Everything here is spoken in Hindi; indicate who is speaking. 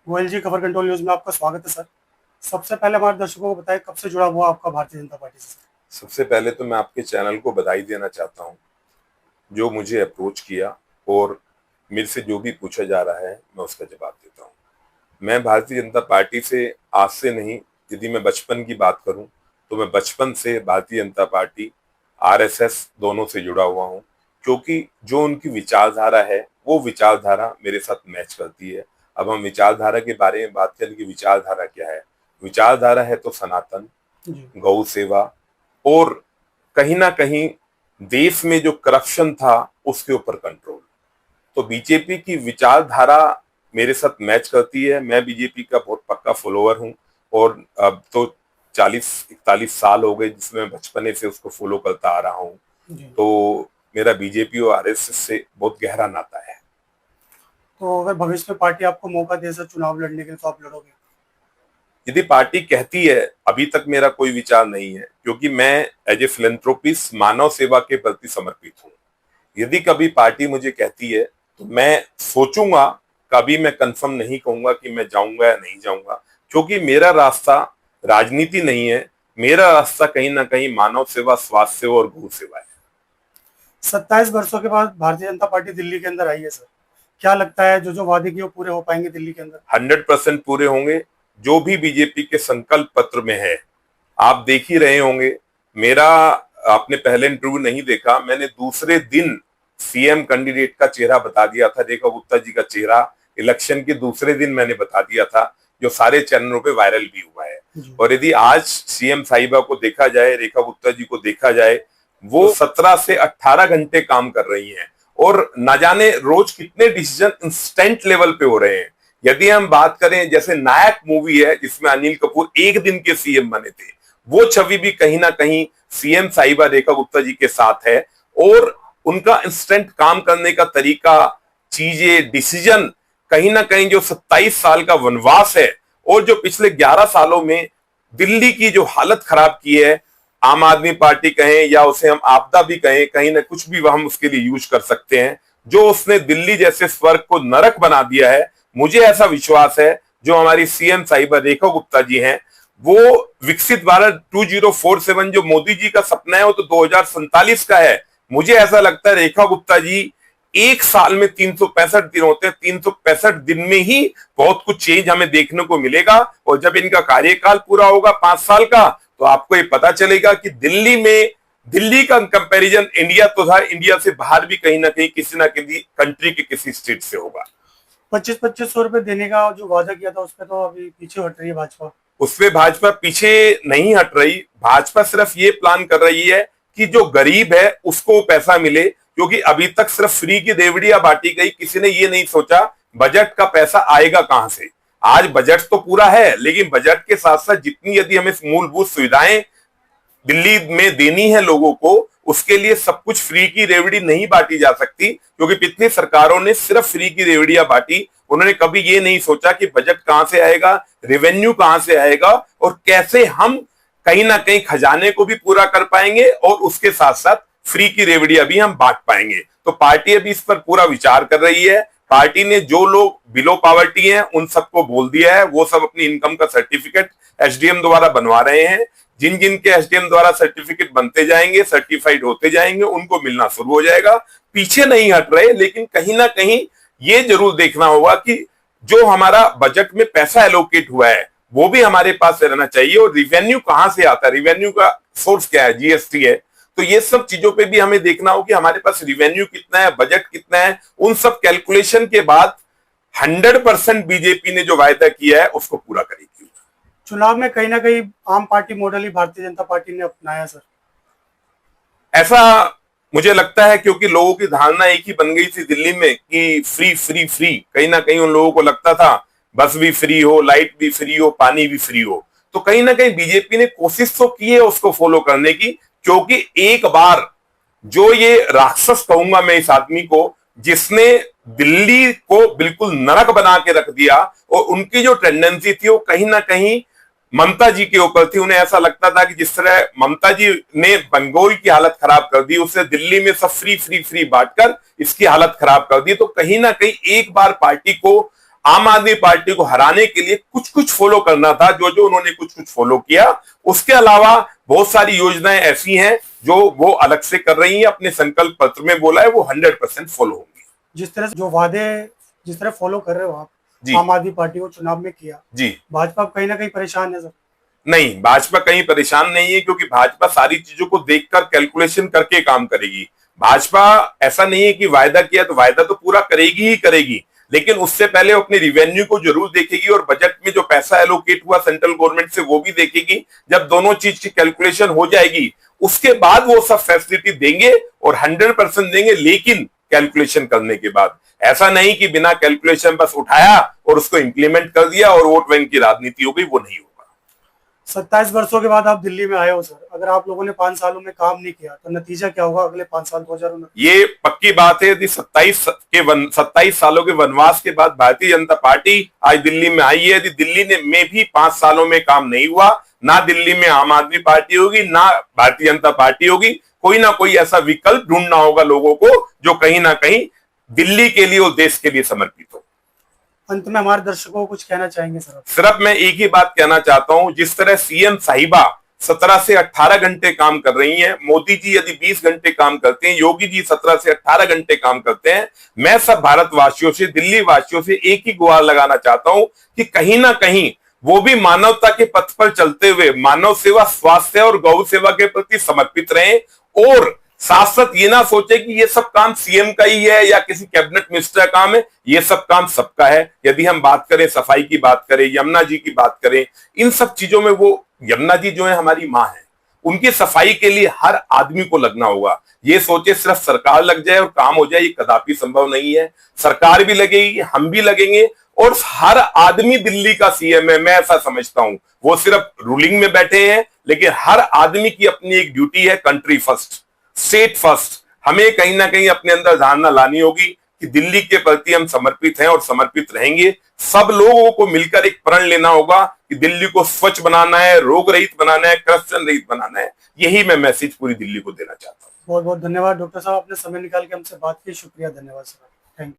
Speaker 1: गोयल जी, खबर कंट्रोल न्यूज में आपका स्वागत है सर। सबसे पहले हमारे दर्शकों को बताएं कब से जुड़ा हुआ आपका भारतीय जनता पार्टी से।
Speaker 2: सबसे पहले तो मैं आपके चैनल को बधाई देना चाहता हूँ जो मुझे अप्रोच किया और मेरे से जो भी पूछा जा रहा है मैं उसका जवाब देता हूँ। मैं भारतीय जनता पार्टी से आज से नहीं, यदि मैं बचपन की बात करूं तो मैं बचपन से भारतीय जनता पार्टी आरएसएस दोनों से जुड़ा हुआ हूं, क्योंकि जो उनकी विचारधारा है वो विचारधारा मेरे साथ मैच करती है। अब हम विचारधारा के बारे में बात करें कि विचारधारा क्या है। विचारधारा है तो सनातन,
Speaker 1: जी।
Speaker 2: गौ सेवा और कहीं ना कहीं देश में जो करप्शन था उसके ऊपर कंट्रोल। तो बीजेपी की विचारधारा मेरे साथ मैच करती है। मैं बीजेपी का बहुत पक्का फॉलोअर हूं और अब तो 40-41 साल हो गए जिसमें मैं बचपने से उसको फॉलो करता आ रहा हूं।
Speaker 1: जी।
Speaker 2: तो मेरा बीजेपी और आरएसएस से बहुत गहरा नाता है।
Speaker 1: तो अगर भविष्य में पार्टी आपको मौका दे सर चुनाव लड़ने के लिए, तो आप लड़ोगे?
Speaker 2: यदि पार्टी कहती है, अभी तक मेरा कोई विचार नहीं है, क्योंकि मैं एज ए फिलेंथ्रोपिस्ट मानव सेवा के प्रति समर्पित हूँ। यदि कभी पार्टी मुझे कहती है तो मैं सोचूंगा। कभी मैं कंफर्म नहीं कहूंगा कि मैं जाऊंगा या नहीं जाऊंगा, क्योंकि मेरा रास्ता राजनीति नहीं है। मेरा रास्ता कहीं ना कहीं मानव सेवा, स्वास्थ्य सेवा और गौ सेवा है।
Speaker 1: 27 वर्षों के बाद भारतीय जनता पार्टी दिल्ली के अंदर आई है सर। क्या लगता है जो जो वादे किए वो पूरे हो पाएंगे दिल्ली के अंदर?
Speaker 2: 100% पूरे होंगे जो भी बीजेपी के संकल्प पत्र में है। आप देख ही रहे होंगे, मेरा आपने पहले इंटरव्यू नहीं देखा, मैंने दूसरे दिन सीएम कैंडिडेट का चेहरा बता दिया था, रेखा गुप्ता जी का चेहरा इलेक्शन के दूसरे दिन मैंने बता दिया था, जो सारे चैनलों पे वायरल भी हुआ है। और यदि आज सीएम साहिबा को देखा जाए, रेखा गुप्ता जी को देखा जाए, वो 17 से 18 घंटे काम कर रही हैं और न जाने रोज कितने डिसीजन इंस्टेंट लेवल पे हो रहे हैं। यदि हम बात करें, जैसे नायक मूवी है जिसमें अनिल कपूर एक दिन के सीएम बने थे, वो छवि भी कहीं ना कहीं सीएम साहिबा रेखा गुप्ता जी के साथ है। और उनका इंस्टेंट काम करने का तरीका, चीजें, डिसीजन, कहीं ना कहीं जो 27 साल का वनवास है और जो पिछले 11 सालों में दिल्ली की जो हालत खराब की है, आम आदमी पार्टी कहें या उसे हम आपदा भी कहें, कहीं ना कुछ भी हम उसके लिए यूज कर सकते हैं, जो उसने दिल्ली जैसे स्वर्ग को नरक बना दिया है। मुझे ऐसा विश्वास है जो हमारी सीएम साहिबा रेखा गुप्ता जी हैं, वो विकसित भारत 2047 जो मोदी जी का सपना है वो तो 2047 का है। मुझे ऐसा लगता है रेखा गुप्ता जी एक साल में 365 दिन होते हैं, 365 दिन में ही बहुत कुछ चेंज हमें देखने को मिलेगा। और जब इनका कार्यकाल पूरा होगा 5 साल का, तो आपको ये पता चलेगा कि दिल्ली का कंपैरिजन इंडिया तो था, इंडिया से बाहर भी कहीं ना कहीं किसी ना किसी कंट्री के किसी स्टेट से होगा।
Speaker 1: 25-25 सौ रुपए देने का जो वादा किया था उस पर तो अभी पीछे हट रही है भाजपा।
Speaker 2: उसपे भाजपा पीछे नहीं हट रही। भाजपा सिर्फ ये प्लान कर रही है कि जो गरीब है उसको पैसा मिले, क्योंकि अभी तक सिर्फ फ्री की रेवड़ियां बांटी गई, किसी ने ये नहीं सोचा बजट का पैसा आएगा कहां से। आज बजट तो पूरा है, लेकिन बजट के साथ साथ जितनी यदि हमें मूलभूत सुविधाएं दिल्ली में देनी है लोगों को, उसके लिए सब कुछ फ्री की रेवड़ी नहीं बांटी जा सकती, क्योंकि पिछली सरकारों ने सिर्फ फ्री की रेवड़ियां बांटी। उन्होंने कभी ये नहीं सोचा कि बजट कहां से आएगा, रेवेन्यू कहां से आएगा और कैसे हम कहीं ना कहीं खजाने को भी पूरा कर पाएंगे और उसके साथ साथ फ्री की रेवड़ियां भी हम बांट पाएंगे। तो पार्टी अभी इस पर पूरा विचार कर रही है। पार्टी ने जो लोग बिलो पॉवर्टी हैं उन सबको बोल दिया है, वो सब अपनी इनकम का सर्टिफिकेट एसडीएम द्वारा बनवा रहे हैं। जिन जिन के एसडीएम द्वारा सर्टिफिकेट बनते जाएंगे, सर्टिफाइड होते जाएंगे, उनको मिलना शुरू हो जाएगा। पीछे नहीं हट रहे, लेकिन कहीं ना कहीं ये जरूर देखना होगा कि जो हमारा बजट में पैसा एलोकेट हुआ है वो भी हमारे पास रहना चाहिए। और रिवेन्यू कहां से आता है, रिवेन्यू का सोर्स क्या है, जीएसटी है। तो ये सब चीजों पे भी हमें देखना हो कि हमारे पास रिवेन्यू कितना है, बजट कितना है। उन सब कैलकुलेशन के बाद 100% बीजेपी ने जो वायदा किया है उसको पूरा करेगी।
Speaker 1: चुनाव में कहीं ना कहीं आम पार्टी मॉडल ही भारतीय जनता पार्टी ने अपनाया सर।
Speaker 2: ऐसा मुझे लगता है, क्योंकि लोगों की धारणा एक ही बन गई थी दिल्ली में कि फ्री फ्री फ्री। कहीं ना कहीं उन लोगों को लगता था बस भी फ्री हो, लाइट भी फ्री हो, पानी भी फ्री हो। तो कहीं ना कहीं बीजेपी ने कोशिश तो की है उसको फॉलो करने की, क्योंकि एक बार जो ये राक्षस कहूंगा मैं इस आदमी को, जिसने दिल्ली को बिल्कुल नरक बना के रख दिया, और उनकी जो टेंडेंसी थी वो कहीं ना कहीं ममता जी के ऊपर थी। उन्हें ऐसा लगता था कि जिस तरह ममता जी ने बंगोल की हालत खराब कर दी, उसने दिल्ली में सब फ्री फ्री फ्री बांटकर इसकी हालत खराब कर दी। तो कहीं ना कहीं एक बार पार्टी को आम आदमी पार्टी को हराने के लिए कुछ कुछ फॉलो करना था, जो जो उन्होंने कुछ कुछ फॉलो किया। उसके अलावा बहुत सारी योजनाएं ऐसी हैं जो वो अलग से कर रही हैं, अपने संकल्प पत्र में बोला है वो 100% फॉलो होंगी।
Speaker 1: जिस तरह से जो वादे जिस तरह फॉलो कर रहे हो आप
Speaker 2: जी
Speaker 1: आम आदमी पार्टी को चुनाव में किया,
Speaker 2: जी।
Speaker 1: भाजपा कहीं ना कहीं परेशान है सर?
Speaker 2: नहीं, भाजपा कहीं परेशान नहीं है, क्योंकि भाजपा सारी चीजों को देखकर कैलकुलेशन करके काम करेगी। भाजपा ऐसा नहीं है कि वायदा किया तो वायदा तो पूरा करेगी ही करेगी, लेकिन उससे पहले अपने रिवेन्यू को जरूर देखेगी और बजट में जो पैसा एलोकेट हुआ सेंट्रल गवर्नमेंट से वो भी देखेगी। जब दोनों चीज की कैलकुलेशन हो जाएगी उसके बाद वो सब फैसिलिटी देंगे और 100% देंगे, लेकिन कैलकुलेशन करने के बाद। ऐसा नहीं कि बिना कैलकुलेशन बस उठाया और उसको इंप्लीमेंट कर दिया और वोट बैंक की राजनीति हो गई, वो नहीं होगा।
Speaker 1: 27 वर्षों के बाद आप दिल्ली में आए हो सर, अगर आप लोगों ने 5 सालों में काम नहीं किया तो नतीजा क्या होगा अगले 5 साल 2029?
Speaker 2: ये पक्की बात है। यदि 27 सालों के वनवास के बाद भारतीय जनता पार्टी आज दिल्ली में आई है, यदि दिल्ली में भी 5 सालों में काम नहीं हुआ, ना दिल्ली में आम आदमी पार्टी होगी ना भारतीय जनता पार्टी होगी, कोई ना कोई ऐसा विकल्प ढूंढना होगा लोगों को जो कहीं ना कहीं दिल्ली के लिए और देश के लिए समर्पित हो।
Speaker 1: अंत में हमारे दर्शकों को कुछ कहना चाहेंगे सर आप?
Speaker 2: सिर्फ मैं एक ही बात कहना चाहता हूं, जिस तरह सीएम साहिबा 17 से 18 घंटे काम कर रही हैं, मोदी जी यदि 20 घंटे काम करते हैं, योगी जी 17 से 18 घंटे काम करते हैं, मैं सब भारतवासियों से, दिल्ली वासियों से एक ही गुहार लगाना चाहता हूं कि कहीं ना कहीं वो भी मानवता के पथ पर चलते हुए मानव सेवा, स्वास्थ्य और गौ सेवा के प्रति समर्पित रहें और साथ साथ ये ना सोचे कि ये सब काम सीएम का ही है या किसी कैबिनेट मिनिस्टर का काम है। ये सब काम सबका है। यदि हम बात करें सफाई की, बात करें यमुना जी की, बात करें इन सब चीजों में, वो यमुना जी जो है हमारी माँ है, उनकी सफाई के लिए हर आदमी को लगना होगा। ये सोचे सिर्फ सरकार लग जाए और काम हो जाए, ये कदापि संभव नहीं है। सरकार भी लगेगी, हम भी लगेंगे और हर आदमी दिल्ली का सीएम है, मैं ऐसा समझता हूं। वो सिर्फ रूलिंग में बैठे हैं, लेकिन हर आदमी की अपनी एक ड्यूटी है, कंट्री फर्स्ट, स्टेट फर्स्ट। हमें कहीं ना कहीं अपने अंदर धारणा लानी होगी कि दिल्ली के प्रति हम समर्पित हैं और समर्पित रहेंगे। सब लोगों को मिलकर एक प्रण लेना होगा कि दिल्ली को स्वच्छ बनाना है, रोग रहित बनाना है, करप्शन रहित बनाना है। यही मैं मैसेज पूरी दिल्ली को देना चाहता हूं।
Speaker 1: बहुत बहुत धन्यवाद डॉक्टर साहब, आपने समय निकाल के हमसे बात की। शुक्रिया, धन्यवाद सर।